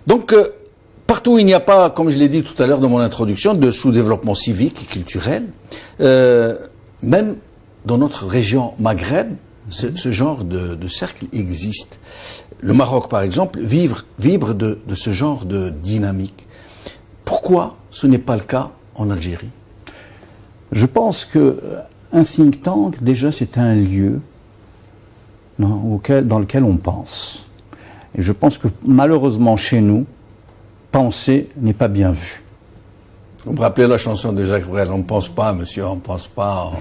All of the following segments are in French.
Donc, partout où il n'y a pas, comme je l'ai dit tout à l'heure dans mon introduction, de sous-développement civique et culturel, même dans notre région Maghreb, ce genre de cercle existe. Le Maroc, par exemple, vibre de ce genre de dynamique. Pourquoi ce n'est pas le cas en Algérie? Je pense qu'un think tank, déjà, c'est un lieu dans lequel on pense. Et je pense que malheureusement chez nous, penser n'est pas bien vu. Vous me rappelez la chanson de Jacques Brel, on ne pense pas, monsieur, on ne pense pas,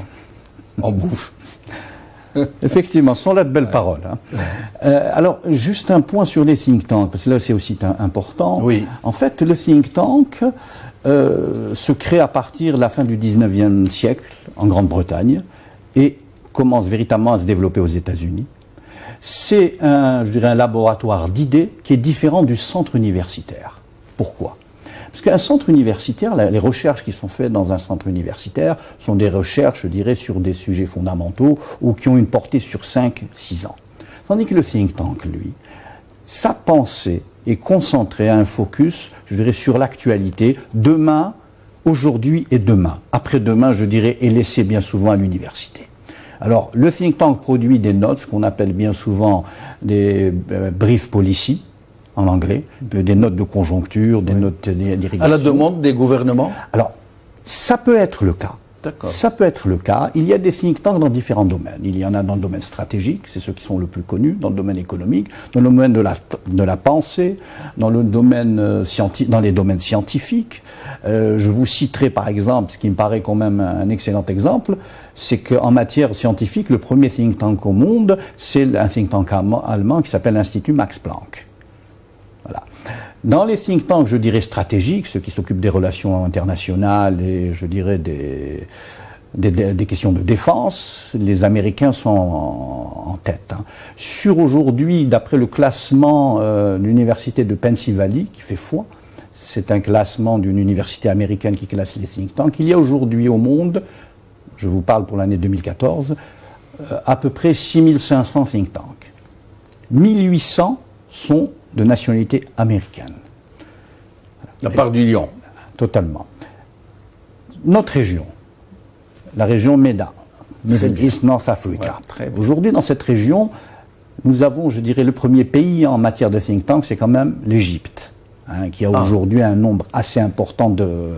on bouffe. Effectivement, ce sont là de belles paroles. Hein. Alors, juste un point sur les think tanks, parce que là c'est aussi important. Oui. En fait, le think tank se crée à partir de la fin du 19e siècle en Grande-Bretagne et commence véritablement à se développer aux États-Unis. C'est un laboratoire d'idées qui est différent du centre universitaire. Pourquoi ? Parce qu'un centre universitaire, les recherches qui sont faites dans un centre universitaire sont des recherches, je dirais, sur des sujets fondamentaux ou qui ont une portée sur 5-6 ans. Tandis que le think tank, lui, sa pensée est concentrée à un focus, je dirais, sur l'actualité, demain, aujourd'hui et demain. Après-demain, je dirais, est laissé bien souvent à l'université. Alors, le think tank produit des notes, ce qu'on appelle bien souvent des brief policy, en anglais, des notes de conjoncture, des notes d'irrigation. À la demande des gouvernements? Alors, ça peut être le cas. D'accord. Ça peut être le cas. Il y a des think tanks dans différents domaines. Il y en a dans le domaine stratégique, c'est ceux qui sont le plus connus, dans le domaine économique, dans le domaine de la pensée, dans le domaine dans les domaines scientifiques. Je vous citerai par exemple, ce qui me paraît quand même un excellent exemple, c'est qu'en matière scientifique, le premier think tank au monde, c'est un think tank allemand qui s'appelle l'Institut Max Planck. Voilà. Dans les think tanks, je dirais stratégiques, ceux qui s'occupent des relations internationales et je dirais des questions de défense, les Américains sont en tête. Hein. Sur aujourd'hui, d'après le classement de l'université de Pennsylvanie, qui fait foi, c'est un classement d'une université américaine qui classe les think tanks, il y a aujourd'hui au monde, je vous parle pour l'année 2014, à peu près 6500 think tanks. 1800 sont de nationalité américaine. La part du lion. Totalement. Notre région, la région MEDA, Middle East North Africa. Ouais, aujourd'hui, dans cette région, nous avons, je dirais, le premier pays en matière de think tank, c'est quand même l'Égypte, hein, qui a aujourd'hui un nombre assez important de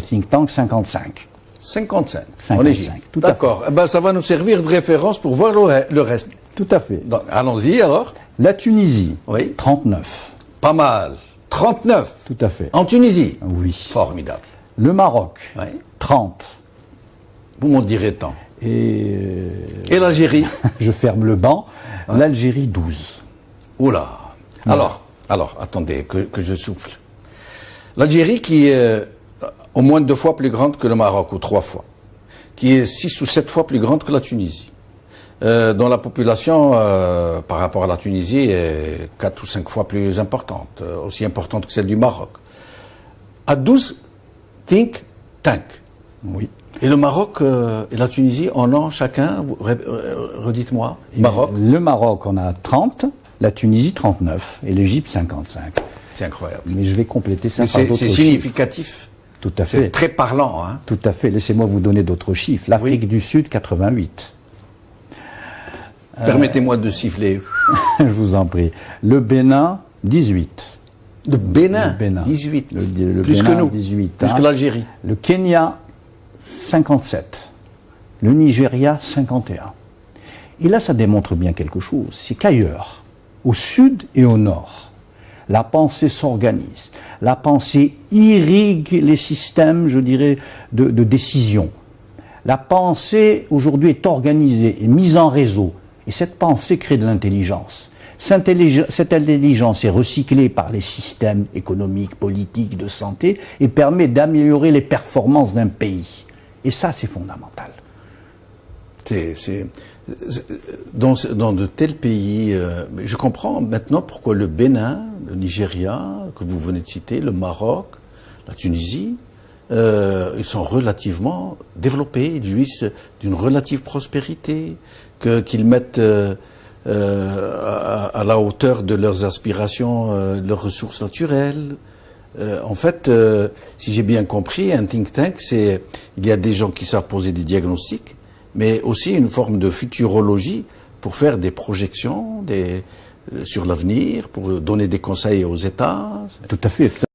think tanks, 55. 55 55, en Égypte. D'accord. Eh ben, ça va nous servir de référence pour voir le reste. Tout à fait. Allons-y alors. La Tunisie, oui. 39. Pas mal. 39. Tout à fait. En Tunisie. Oui. Formidable. Le Maroc, oui. 30. Vous m'en direz tant. Et l'Algérie? Je ferme le banc. Ouais. L'Algérie, 12. Oula. Ouais. Alors, attendez, que je souffle. L'Algérie qui est au moins 2 fois plus grande que le Maroc, ou 3 fois. Qui est 6 ou 7 fois plus grande que la Tunisie. Dont la population, par rapport à la Tunisie, est 4 ou 5 fois plus importante, aussi importante que celle du Maroc. À 12 think tanks. Oui. Et le Maroc et la Tunisie en ont chacun, redites-moi, Maroc. Le Maroc en a 30, la Tunisie 39 et l'Égypte 55. C'est incroyable. Mais je vais compléter ça par d'autres chiffres. C'est significatif. Tout à fait. C'est très parlant. Hein. Tout à fait. Laissez-moi vous donner d'autres chiffres. L'Afrique du Sud, 88. Permettez-moi de siffler. Je vous en prie. Le Bénin, 18. Le Bénin, 18. Plus Bénin, que nous. 18, plus que l'Algérie. Le Kenya, 57. Le Nigeria, 51. Et là, ça démontre bien quelque chose. C'est qu'ailleurs, au sud et au nord, la pensée s'organise. La pensée irrigue les systèmes, je dirais, de décision. La pensée, aujourd'hui, est organisée et mise en réseau. Et cette pensée crée de l'intelligence. Cette intelligence est recyclée par les systèmes économiques, politiques, de santé et permet d'améliorer les performances d'un pays. Et ça, c'est fondamental. Dans de tels pays, je comprends maintenant pourquoi le Bénin, le Nigeria, que vous venez de citer, le Maroc, la Tunisie, ils sont relativement développés, ils jouissent d'une relative prospérité, qu'ils mettent à la hauteur de leurs aspirations, leurs ressources naturelles. En fait, si j'ai bien compris, un think tank, il y a des gens qui savent poser des diagnostics, mais aussi une forme de futurologie pour faire des projections sur l'avenir, pour donner des conseils aux États. Tout à fait.